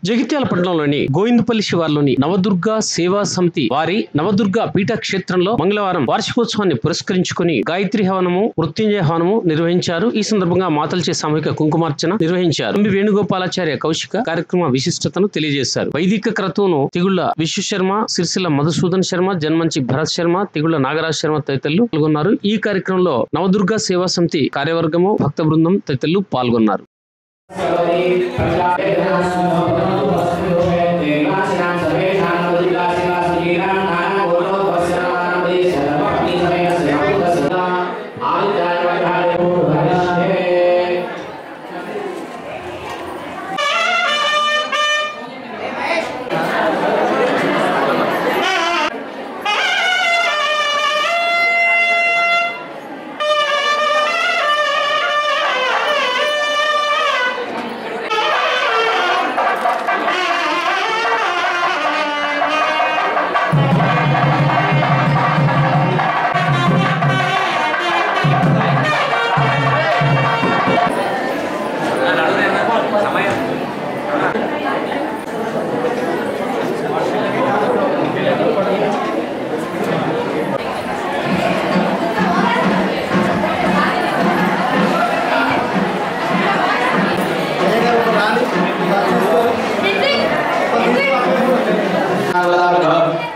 జగిత్యాల పట్టణంలోని గోవిందపల్లి శివార్లోని నవదుర్గా సేవా సమితి వారి నవదుర్గా పీఠ క్షేత్రంలో మంగళవారం వార్షికోత్సవాన్ని పురస్కరించుకుని గాయత్రి హవనము, మృత్యుంజయ హవనము నిర్వహించారు. ఈ సందర్భంగా మాతలచే సామూహిక కుంకుమార్చన నిర్వహించారు. ఎంబి వేణుగోపాలాచార్య కౌశిక కార్యక్రమ విశిష్టతను తెలియజేశారు. వైదిక క్రతువును తిగుళ్ల విశ్వశర్మ, సిరిసిల్ల మధుసూదన్ శర్మ, జన్మంచి భరత్ శర్మ, తిగుళ్ల నాగరాజ్ శర్మ తదితరులు పాల్గొన్నారు. ఈ కార్యక్రమంలో నవదుర్గా సేవా సమితి కార్యవర్గము, భక్త బృందం తదితరులు పాల్గొన్నారు.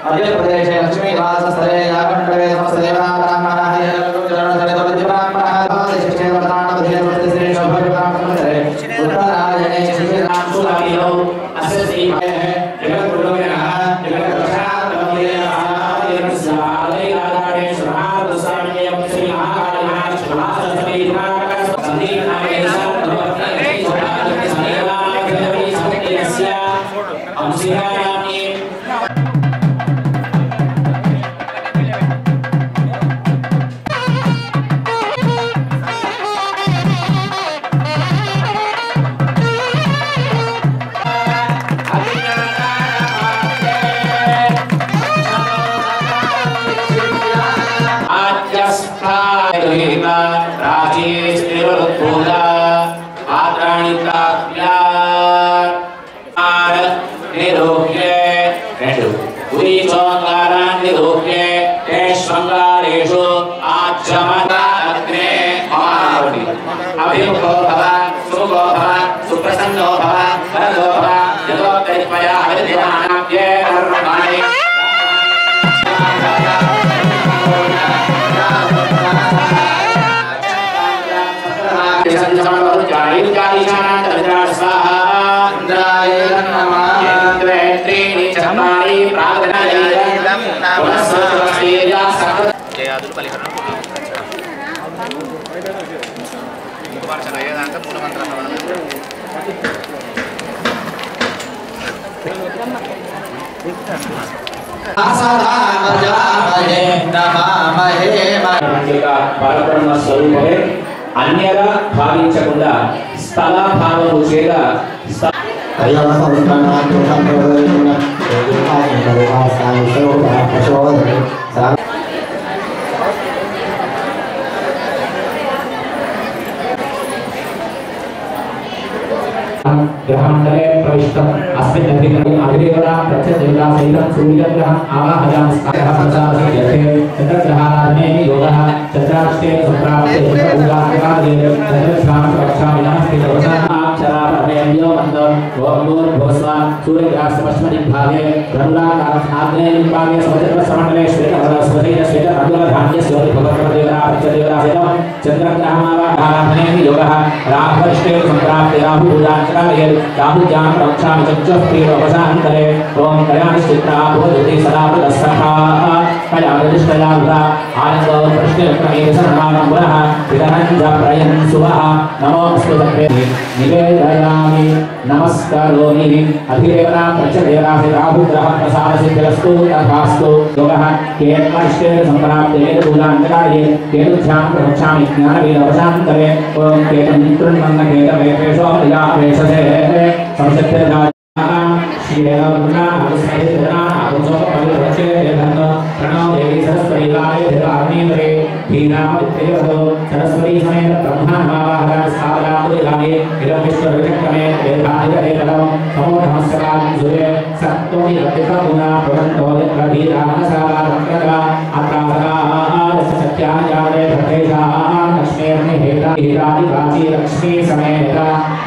मध्य प्रदेश लक्ष्मी निवास स्थले यागंडवे समस्तदेवना ब्राह्मणाः यज्ञोपचारणसहित ब्राह्मणाः शिष्टे वर्तमान मध्ये श्री शोभरामचंद्रे उत्तरायणे श्रीराम सुलामिनो अस्य श्रीमहे जगत गुरुवेनः जगत प्रसादमयः यमस्याले राधाणे श्रमाद स्वामीयं श्री महाकालिनाथ श्रमासमेधा संदीनाय सर्वभक्तै सुराजते समेवाग्रवी सत्यस्य अंशिहायामि सुप्रसन्नो भव वरदो भव यतोत्तरित्वया हरिदेवानाप्ये धर्माणि జయాదులు పలిహరణ కుంకుమార్చన అయ్యేదాకా మూలమంత్రం స్వరూపమే అన్యగా భావించకుండా స్థల భావము చేత ग्रहमंडले प्रविष्टम् अस्मिन् अग्निदेवता प्रत्यदेवता सहितं सूर्यग्रहम् आवाहयामि स्कन्दः प्रसादयते चन्द्रग्रहाराधने योगः चन्द्राष्टे सम्प्राप्ते चन्द्रपूजाकाले चन्द्रस्नानं रक्षामि नमस्ते भवसानाक्षराभ्यो मन्दो ओमोर् भवस्वा सूर्यग्रहस्पश्चिमदिग्भागे धनुराकारम् आग्नेयदिग्भागे समचन्द्रसमण्डले श्वेतधनुर्धान्यस्य भगवद्देवता प्रत्यदेवता सहितं चन्द्रग्रहमावाहयामि योगः राहुष्टे सम्प्राप्ते राहुपूजा राहुज्ञान रक्षामि चक्षुस्त्रीवशान्तरे ओम कल्याणश्चित्रा भवति सदा प्रदस्सखा कल्याणनिष्ठया वृथा आनन्दो प्रश्नक्रमेण शरणागं पुनः विदहं च प्रयन् सुवः नमोऽस्तु तत्ते निवेदयामि नमस्करोमि अधिदेवता प्रत्यदेवता राहुग्रह प्रसादसिद्धिरस्तु तथास्तु योगः केन्मष्टे सम्प्राप्ते पूजान्तकार्ये केतुध्यां रक्षामि ज्ञानवेदवशान्तरे ओम केतुमित्रन्मन्नकेतवेपेशो या संसिद्ध सरस्वती समेत ब्रह्मणावाहन स्थापनामुदिलानि विरमिष्टविचक्रमे वेदाधिकरेतलं नमो नमस्कारान् सूर्ये सत्त्वमि रतिकगुणा प्रवन्तो यत्रवीरामनसारक्रगा अत्रासकाः सत्याजाते भद्रेशान् लक्ष्मीर्नि हेरादिकाची लक्ष्मी समेत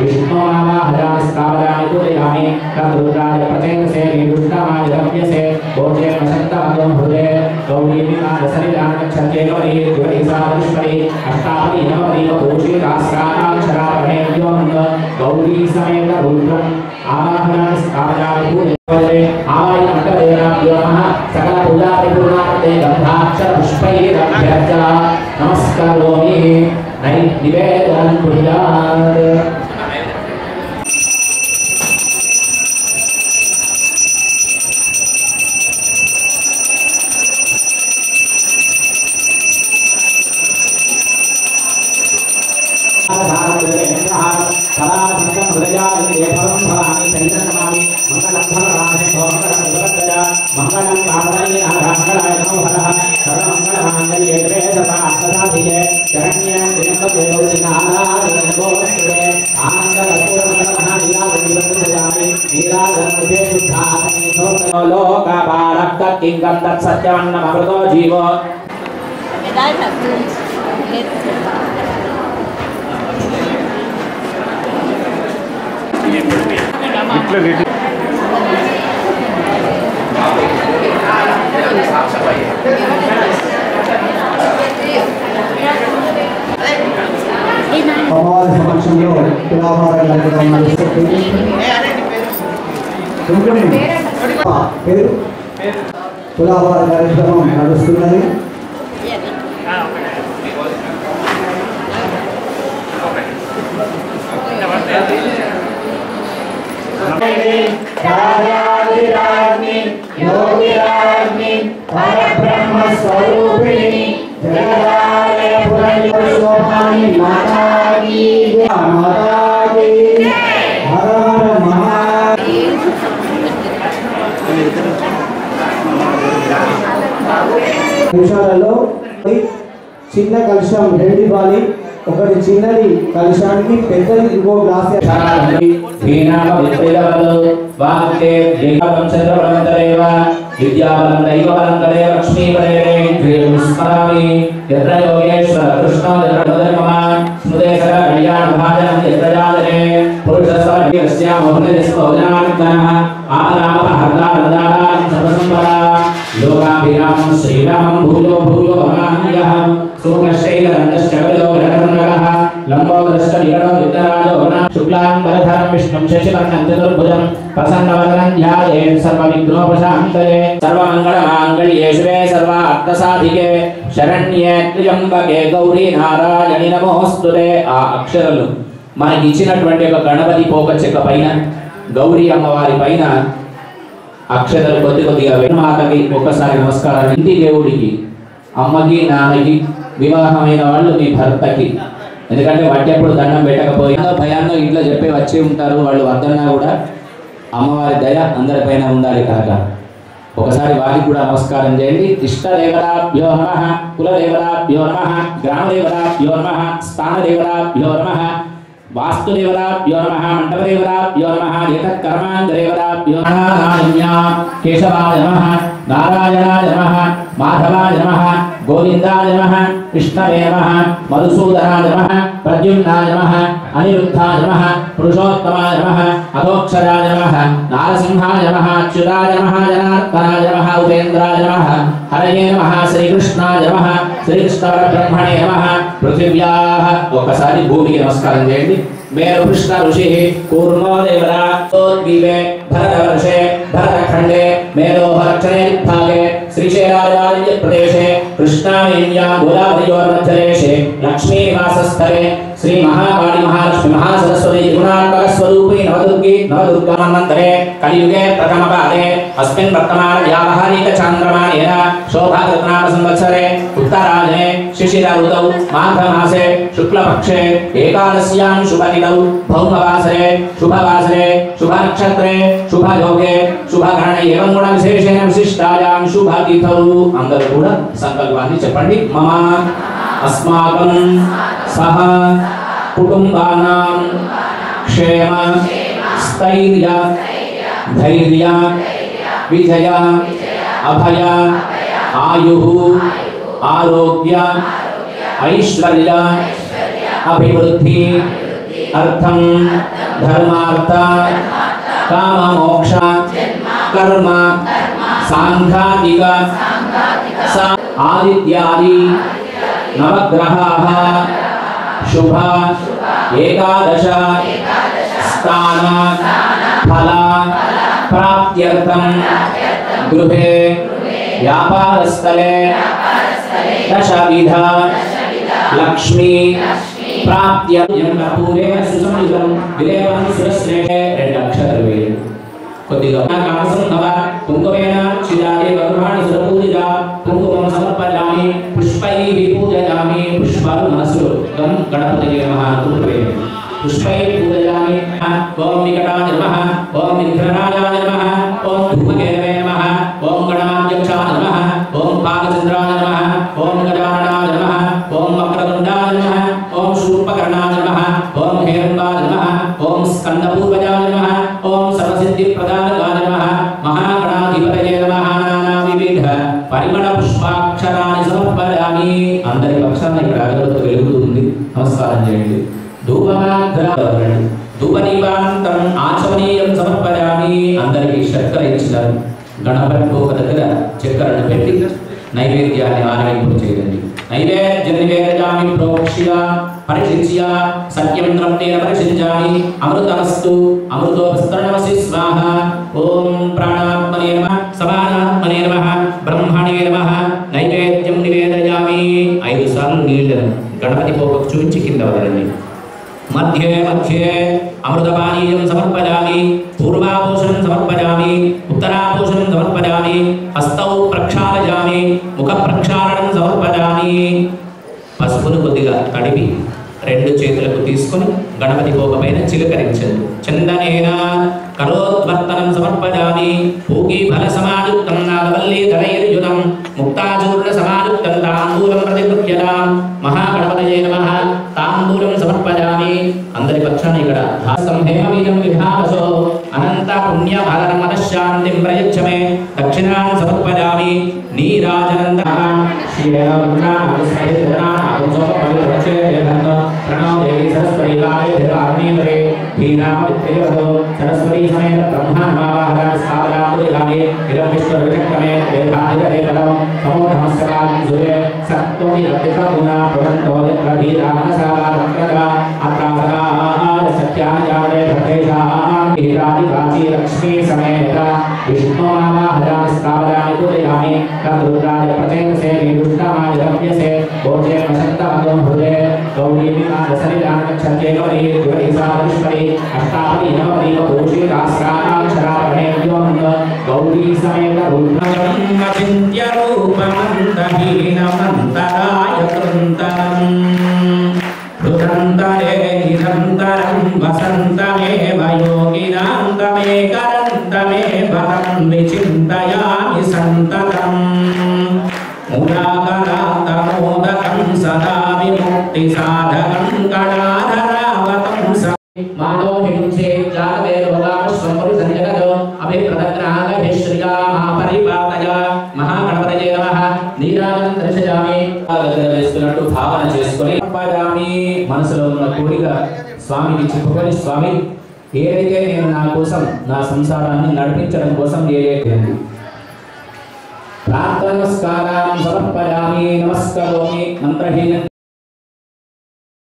विष्णुनामाहयानि स्थापनानि पूजयामि तद्रुद्राय प्रचेतसे निरुष्टमाय रम्यसे भोजे वसन्तमगं हृदे गौरीमिकादशरिरानक्षत्रे गौरी द्विसादृश्वरी अष्टावली नववली वपूषी सहस्राक्षरापणेभ्योऽन्त गौरी समेत रुद्रम् आवाहनानि स्थापयामि पूजयामि आवाहय मण्डलेभ्यो नमः सकल पूजा परिपूर्णार्थे गन्धाक्षरपुष्पैरभ्यर्चा नमस्कारोमि नैवेद्यं कुर्यात् किंगम तत्सत्यमन्नमृतो जीवो అమ్మవారి సమక్షంలో తులాభారం కార్యక్రమం నడుస్తుంది. పేరు తులాభార కార్యక్రమం నడుస్తున్నది. నిమిషాలలో చిన్న కలుషం రెండు ఇవ్వాలి. ఒకటి చిన్నది కలుషానికి, పెద్దది ఇంకో గ్లాస్. విద్యాబలం దైవబలం తదే లక్ష్మీపదే స్మరామి యత్ర యోగేశ్వర కృష్ణ స్మృతే సకల కళ్యాణ భాజనం యత్రజాతనే పురుషస్వస్యామోహనస్మోజనానందనః ఆరామహర్దారదారాం సర్వసంపదా లోకాభిరామం శ్రీరామం భూయో భూయో భవాన్యహం సూక్ష్మశైలరంజశ్చకలో రకర్ణకః లంబోదరశ్చ వికటో విత్తరాజో శుక్లాంబరధరం విష్ణుం శశివర్ణం చతుర్భుజం ప్రసన్నవదనం ధ్యాయేత్ సర్వవిఘ్నోపశాంతయే సర్వమంగళమాంగళ్యే శివే సర్వార్థసాధికే శరణ్యే త్ర్యంబకే గౌరీ నారాయణి నమోస్తుతే. ఆ అక్షరాలు మనకి ఇచ్చినటువంటి ఒక గణపతి పోక చెక్క పైన గౌరీ అమ్మవారి పైన అక్షరాలు కొద్దిగా వేణుమాతకి ఒక్కసారి నమస్కారం. ఇంటి దేవుడికి, అమ్మకి, నాన్నకి, వివాహమైన వాళ్ళు మీ భర్తకి, ఎందుకంటే వాటప్పుడు దండం పెట్టకపోయినా భయాన్ని ఇంట్లో చెప్పి వచ్చి ఉంటారు వాళ్ళు వద్దన్నా కూడా అమ్మవారి దయ అందరిపైన ఉండాలి కనుక ఒకసారి వారికి కూడా నమస్కారం చేయండి. ఇష్టదేవతాభ్యో నమః, కులదేవతాభ్యో నమః, గ్రామదేవతాభ్యో నమః, స్థానదేవతాభ్యో నమః, వాస్తుదేవతాభ్యో నమః, మండపదేవతాభ్యో నమః, ఏతత్కర్మాంగదేవతాభ్యో నమః, కేశవాయ నమః, నారాయణాయ నమః, మాధవాయ నమః, గోవిందాయ నమః, విష్ణవే నమః, మధుసూదనాయ నమః, ప్రద్యుమ్నాయ నమః, అనిరుద్ధాయ నమః, పురుషోత్తమాయ నమః, అధోక్షరాయ నమః, నారసింహాయ నమః, అచ్యుతాయ నమః, జనార్దనాయ నమః, ఉపేంద్రాయ నమః, హరయే నమః, శ్రీకృష్ణాయ నమః, శ్రీకృష్ణ బ్రహ్మణే నమః. పృథివ్యాః ఒక్కసారి భూమికి నమస్కారం చేయండి. మేరు కృష్ణ ఋషి కూర్మో దేవరాద్వీపే భరతవర్షే భరతఖండే మేరోహరక్షణే విభాగే శ్రీశైలారాజ్య ప్రదేశే కృష్ణావేణ్యా గోదావరియోర్మధ్యదేశే లక్ష్మీవాసస్థలే श्री महाकाली महालक्ष्मी महासरस्वती त्रिगुणात्मक स्वरूपी नवदुर्गा मन्वन्तरे कलियुगे प्रथम पादे अस्मिन् वर्तमान व्यावहारिक चान्द्रमानेन शोभाकृतनाम संवत्सरे उत्तरायणे शिशिर ऋतौ माघमासे शुक्लपक्षे एकादश्यां शुभतिथौ भौमवासरे शुभवासरे शुभनक्षत्रे शुभयोगे शुभकरणे एवं गुण विशेषेण विशिष्टायां शुभतिथौ अंदरू కూడా సంకల్పాన్ని చెప్పండి మమ अस्माकं सह कुटुंबानां क्षेम स्थैर्य धैर्य विजय अभय आयुः आरोग्य ऐश्वर्य अभिवृद्धि अर्थं धर्मार्थ काम मोक्ष कर्म सांघातिक आदित्यादि नवग्रहाः शुभ एकादश स्थान फल प्राप्त्यर्थं गृहे व्यापारस्थले दशविध लक्ष्मी प्राप्त्यर्थं पूरे सुसंयुतं विलेवं सुरश्रेष्ठे रेड्डक्षरवे కొద్దిగా కామసంభవ కుంకుమేన చిదారే భగవాన్ సురపూజితా కుంకుమం సమర్పయామి పుష్పైః పూజయామి పుష్పాలు మనసులో గణపతయే నమః కుంకుమే పుష్పైః పూజయామి ఓం వికటాయ నమః ఓం విఘ్నరాజాయ నమః ఓం ధూమకేతవే నమః ఓం గణాధ్యక్షాయ నమః ఓం పాదచంద్రాయ నమః ఓం గజాననాయ నమః ఓం వక్రతుండాయ నమః ఓం శూర్పకర్ణాయ నమః ఓం హేరంబాయ నమః ఓం స్కందపూర్వజాయ నమః ఓం సర్వసిద్ధి ప్రదానకాయ నమః మహాగణాధిపతయే నమః నానా వివిధ పరిమళ పుష్పాక్షరాన్ని సమర్పయామి. అందరి పక్షాన ఇక్కడ అగరబత్తి వెలుగుతుంది. నమస్కారం చేయండి. ధూపదీపాంతం ఆచమనీయం సమర్పయామి. అందరికీ శర్కర ఇచ్చినారు. గణపతి ఒక దగ్గర చక్కెరను పెట్టి నైవేద్యాన్ని ఆరగింపు చేయండి. నైవేద్యం నివేదయామి ప్రోక్ష్య పరిశిచ్య సత్యం ద్రవ్యేన పరిశించామి. అమృతమస్తు అమృతోపస్తరణమసి స్వాహ. ఓం ప్రాణాత్మనే నమః సమానాత్మనే నమః బ్రహ్మణే నమః. నైవేద్యం నివేదయామి. 5 సార్లు నీళ్ళను గణపతి పోపకు చూపించి కింద వదలండి. మధ్యే మధ్యే అమృతపానీయం సమర్పయామి. పూర్వాభూషణం సమర్పయామి. ఉత్తరాభూషణం సమర్పయామి. హస్తౌ ప్రక్షాళయామి. ముఖ ప్రక్షాళనం సమర్పయామి. పసుపును కొద్దిగా తడిపి 2 చేతులకు తీసుకొని గణపతి పోక పైన చిలకరించండి. చందనేన కరోద్వర్తనం సమర్పయామి. పూగి ఫల సమాయుక్తం నాగవల్లి ధరైర్యుతం ముక్తాచూర్ణ సమాయుక్తం తాంబూలం ప్రతిగృహ్యతాం. మహాగణపతయే నమః. తాంబూలం సమర్పయామి. అందరి పక్షాన ఇక్కడ హేమవీరం విధానసో అనంత పుణ్య ఫలనమశాంతిం ప్రయచ్చమే. దక్షిణాం సమర్పయామి. నీరాజనంద सरस्वती समेत ब्रह्माण्डमावाहनं स्थापयामि. इदं विष्णुर्विक्रमे वेदाधिकदेवतं समो नमस्कारान् सूर्ये सत्तोनि रतिकगुणा प्रवन्तो यत्रधीरामनसारत्रगा अत्रासकाः सत्याजाते भद्रेशाः हीरादिकाची लक्ष्मी समेत विष्णुमावाहनं स्थापयामि पूजयामि. तद्रुद्राय प्रचेतसे निरुष्टमाय रम्यसे भोजे वसन्तमगं हृदे गौरीविमानसरिदानक्षत्रे गौरी द्विवैसादृष्परि अष्टावली नववली पुरुषी दास्राक्षरापणे व्योम गौरी समेत रुद्रं चिन्त्य रूपमन्तहीनमन्तराय कृन्तनं रुद्रन्तरे निरन्तरं वसन्तमेव योगिनां तमेकरन्तमेव तं विचिन्तयामि सन्ततम्. मूलाकरान्तमोदकं सदा विमुक्तिसाधकं कणाधरावतं मानो हिंसे जागवे रोगाश्वमरुसंजगतो अभिप्रदग्नागभिश्रिया महापरिपातय. महागणपतये नमः. నీరాజనం దర్శయామి. వేస్తున్నట్టు భావన చేసుకొని మనసులో ఉన్న కోరిక స్వామికి చెప్పుకొని, స్వామి ఏదైతే నేను నా కోసం నా సంసారాన్ని నడిపించడం కోసం ఏదైతే ప్రార్థన నమస్కారం సమర్పయామి. నమస్కరోమి. మంత్రహీన